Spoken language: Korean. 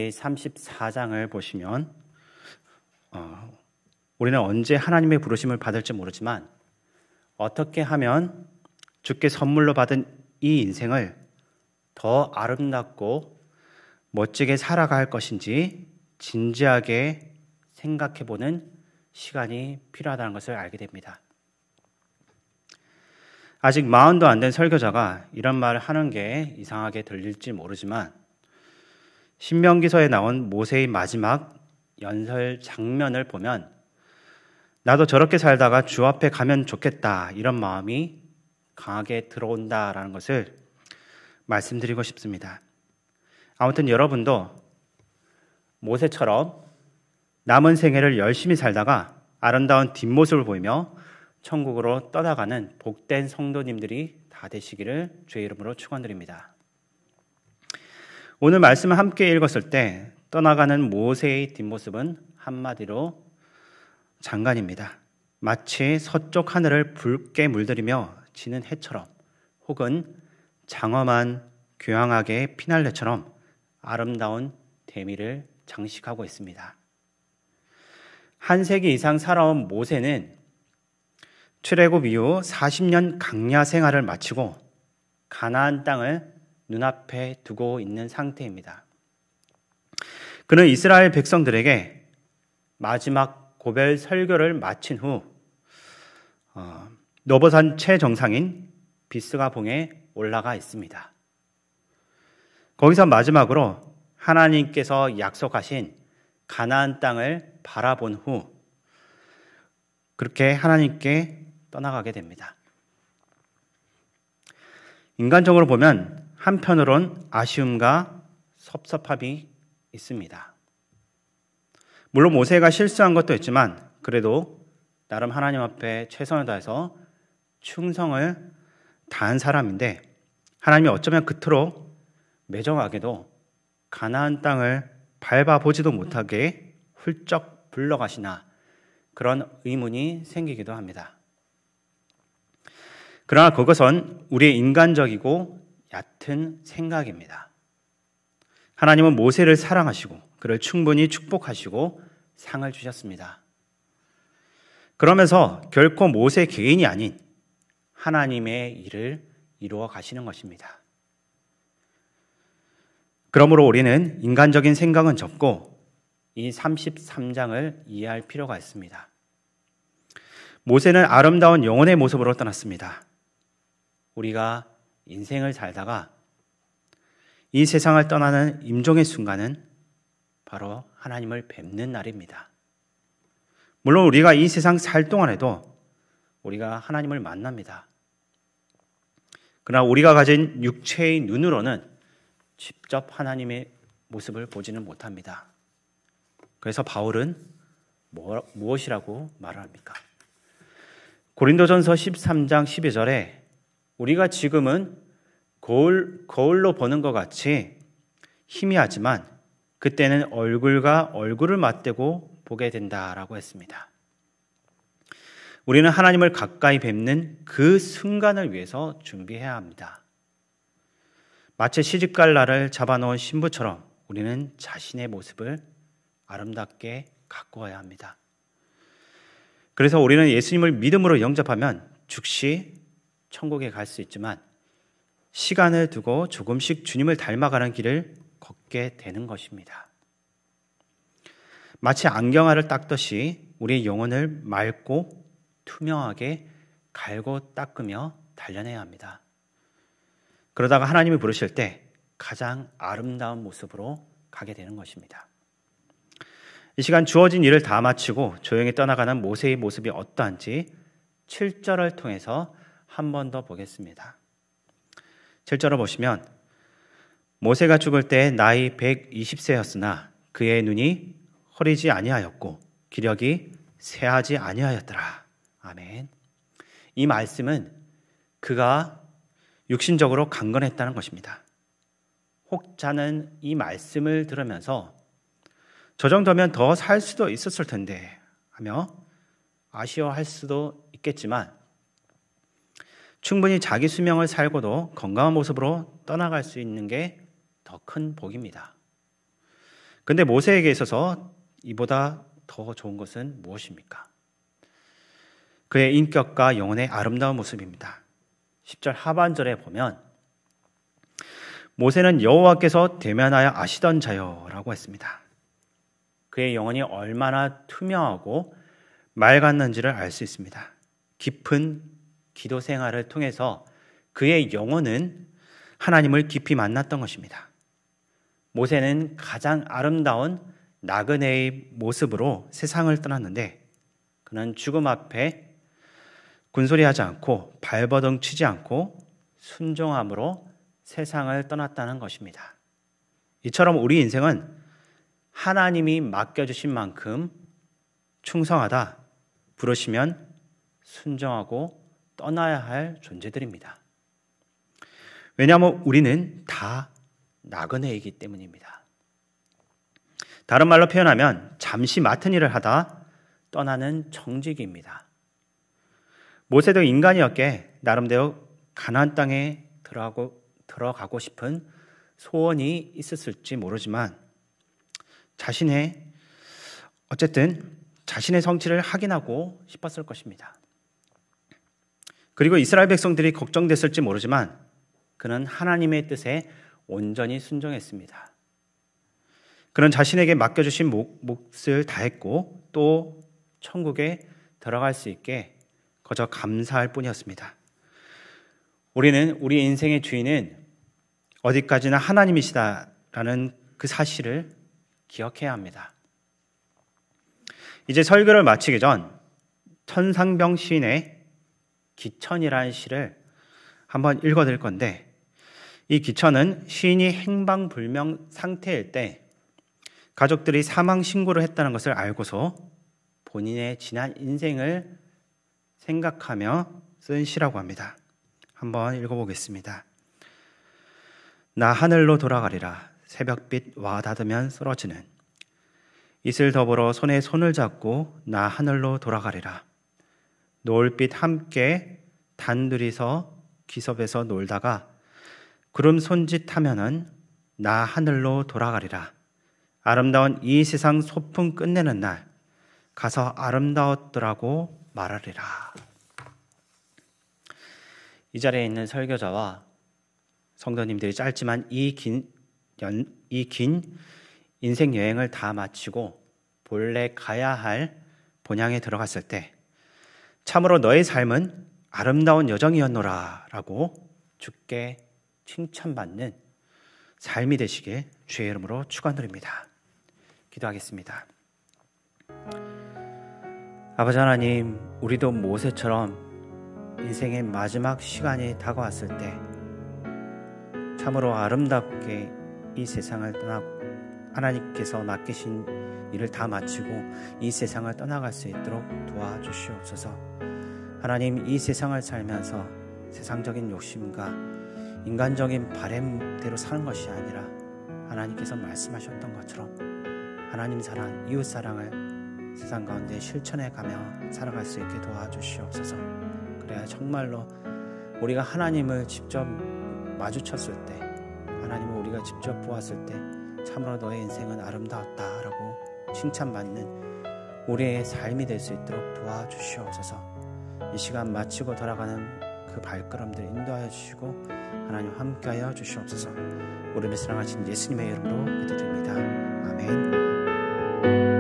모세의 34장을 보시면 우리는 언제 하나님의 부르심을 받을지 모르지만 어떻게 하면 주께 선물로 받은 이 인생을 더 아름답고 멋지게 살아갈 것인지 진지하게 생각해보는 시간이 필요하다는 것을 알게 됩니다. 아직 40도 안 된 설교자가 이런 말을 하는 게 이상하게 들릴지 모르지만 신명기서에 나온 모세의 마지막 연설 장면을 보면 나도 저렇게 살다가 주 앞에 가면 좋겠다 이런 마음이 강하게 들어온다라는 것을 말씀드리고 싶습니다. 아무튼 여러분도 모세처럼 남은 생애를 열심히 살다가 아름다운 뒷모습을 보이며 천국으로 떠나가는 복된 성도님들이 다 되시기를 주의 이름으로 축원드립니다. 오늘 말씀을 함께 읽었을 때 떠나가는 모세의 뒷모습은 한마디로 장관입니다. 마치 서쪽 하늘을 붉게 물들이며 지는 해처럼 혹은 장엄한 교황하게 피날레처럼 아름다운 대미를 장식하고 있습니다. 한 세기 이상 살아온 모세는 출애굽 이후 40년 강야 생활을 마치고 가나안 땅을 눈앞에 두고 있는 상태입니다. 그는 이스라엘 백성들에게 마지막 고별 설교를 마친 후 너보산 최정상인 비스가봉에 올라가 있습니다. 거기서 마지막으로 하나님께서 약속하신 가나안 땅을 바라본 후 그렇게 하나님께 떠나가게 됩니다. 인간적으로 보면 한편으론 아쉬움과 섭섭함이 있습니다. 물론 모세가 실수한 것도 있지만 그래도 나름 하나님 앞에 최선을 다해서 충성을 다한 사람인데 하나님이 어쩌면 그토록 매정하게도 가나안 땅을 밟아보지도 못하게 훌쩍 불러가시나 그런 의문이 생기기도 합니다. 그러나 그것은 우리의 인간적이고 얕은 생각입니다. 하나님은 모세를 사랑하시고 그를 충분히 축복하시고 상을 주셨습니다. 그러면서 결코 모세 개인이 아닌 하나님의 일을 이루어 가시는 것입니다. 그러므로 우리는 인간적인 생각은 접고 이 33장을 이해할 필요가 있습니다. 모세는 아름다운 영혼의 모습으로 떠났습니다. 우리가 인생을 살다가 이 세상을 떠나는 임종의 순간은 바로 하나님을 뵙는 날입니다. 물론 우리가 이 세상 살 동안에도 우리가 하나님을 만납니다. 그러나 우리가 가진 육체의 눈으로는 직접 하나님의 모습을 보지는 못합니다. 그래서 바울은 무엇이라고 말을 합니까? 고린도전서 13장 12절에 우리가 지금은 거울로 보는 것 같이 희미하지만 그때는 얼굴과 얼굴을 맞대고 보게 된다라고 했습니다. 우리는 하나님을 가까이 뵙는 그 순간을 위해서 준비해야 합니다. 마치 시집갈 날을 잡아놓은 신부처럼 우리는 자신의 모습을 아름답게 가꾸어야 합니다. 그래서 우리는 예수님을 믿음으로 영접하면 즉시 천국에 갈 수 있지만 시간을 두고 조금씩 주님을 닮아가는 길을 걷게 되는 것입니다. 마치 안경알을 닦듯이 우리의 영혼을 맑고 투명하게 갈고 닦으며 단련해야 합니다. 그러다가 하나님이 부르실 때 가장 아름다운 모습으로 가게 되는 것입니다. 이 시간 주어진 일을 다 마치고 조용히 떠나가는 모세의 모습이 어떠한지 7절을 통해서 한 번 더 보겠습니다. 7절을 보시면 모세가 죽을 때 나이 120세였으나 그의 눈이 허리지 아니하였고 기력이 쇠하지 아니하였더라. 아멘. 이 말씀은 그가 육신적으로 강건했다는 것입니다. 혹자는 이 말씀을 들으면서 저 정도면 더 살 수도 있었을 텐데 하며 아쉬워할 수도 있겠지만 충분히 자기 수명을 살고도 건강한 모습으로 떠나갈 수 있는 게 더 큰 복입니다. 근데 모세에게 있어서 이보다 더 좋은 것은 무엇입니까? 그의 인격과 영혼의 아름다운 모습입니다. 10절 하반절에 보면 모세는 여호와께서 대면하여 아시던 자여 라고 했습니다. 그의 영혼이 얼마나 투명하고 맑았는지를 알 수 있습니다. 깊은 기도 생활을 통해서 그의 영혼은 하나님을 깊이 만났던 것입니다. 모세는 가장 아름다운 나그네의 모습으로 세상을 떠났는데 그는 죽음 앞에 군소리하지 않고 발버둥 치지 않고 순종함으로 세상을 떠났다는 것입니다. 이처럼 우리 인생은 하나님이 맡겨주신 만큼 충성하다, 부르시면 순종하고 떠나야 할 존재들입니다. 왜냐하면 우리는 다 나그네이기 때문입니다. 다른 말로 표현하면 잠시 맡은 일을 하다 떠나는 정직입니다. 모세도 인간이었기에 나름대로 가나안 땅에 들어가고 싶은 소원이 있었을지 모르지만 자신의 성취를 확인하고 싶었을 것입니다. 그리고 이스라엘 백성들이 걱정됐을지 모르지만 그는 하나님의 뜻에 온전히 순종했습니다. 그는 자신에게 맡겨주신 몫을 다했고 또 천국에 들어갈 수 있게 거저 감사할 뿐이었습니다. 우리는 우리 인생의 주인은 어디까지나 하나님이시다라는 그 사실을 기억해야 합니다. 이제 설교를 마치기 전 천상병 시인의 기천이라는 시를 한번 읽어드릴 건데 이 기천은 시인이 행방불명 상태일 때 가족들이 사망 신고를 했다는 것을 알고서 본인의 지난 인생을 생각하며 쓴 시라고 합니다. 한번 읽어보겠습니다. 나 하늘로 돌아가리라. 새벽빛 와 닿으면 쓰러지는 이슬 더불어 손에 손을 잡고 나 하늘로 돌아가리라. 노을빛 함께 단둘이서 기슭에서 놀다가 구름 손짓하면은 나 하늘로 돌아가리라. 아름다운 이 세상 소풍 끝내는 날 가서 아름다웠더라고 말하리라. 이 자리에 있는 설교자와 성도님들이 짧지만 이 긴 인생 여행을 다 마치고 본래 가야 할 본향에 들어갔을 때 참으로 너의 삶은 아름다운 여정이었노라 라고 주께 칭찬받는 삶이 되시길 주의 이름으로 축원드립니다. 기도하겠습니다. 아버지 하나님, 우리도 모세처럼 인생의 마지막 시간이 다가왔을 때 참으로 아름답게 이 세상을 떠나고 하나님께서 맡기신 일을 다 마치고 이 세상을 떠나갈 수 있도록 도와주시옵소서. 하나님, 이 세상을 살면서 세상적인 욕심과 인간적인 바램대로 사는 것이 아니라 하나님께서 말씀하셨던 것처럼 하나님 사랑, 이웃 사랑을 세상 가운데 실천해 가며 살아갈 수 있게 도와주시옵소서. 그래야 정말로 우리가 하나님을 직접 마주쳤을 때, 하나님을 우리가 직접 보았을 때 참으로 너의 인생은 아름다웠다라고 칭찬받는 우리의 삶이 될 수 있도록 도와주시옵소서. 이 시간 마치고 돌아가는 그 발걸음들 인도하여 주시고 하나님 함께하여 주시옵소서. 우리를 사랑하신 예수님의 이름으로 기도드립니다. 아멘.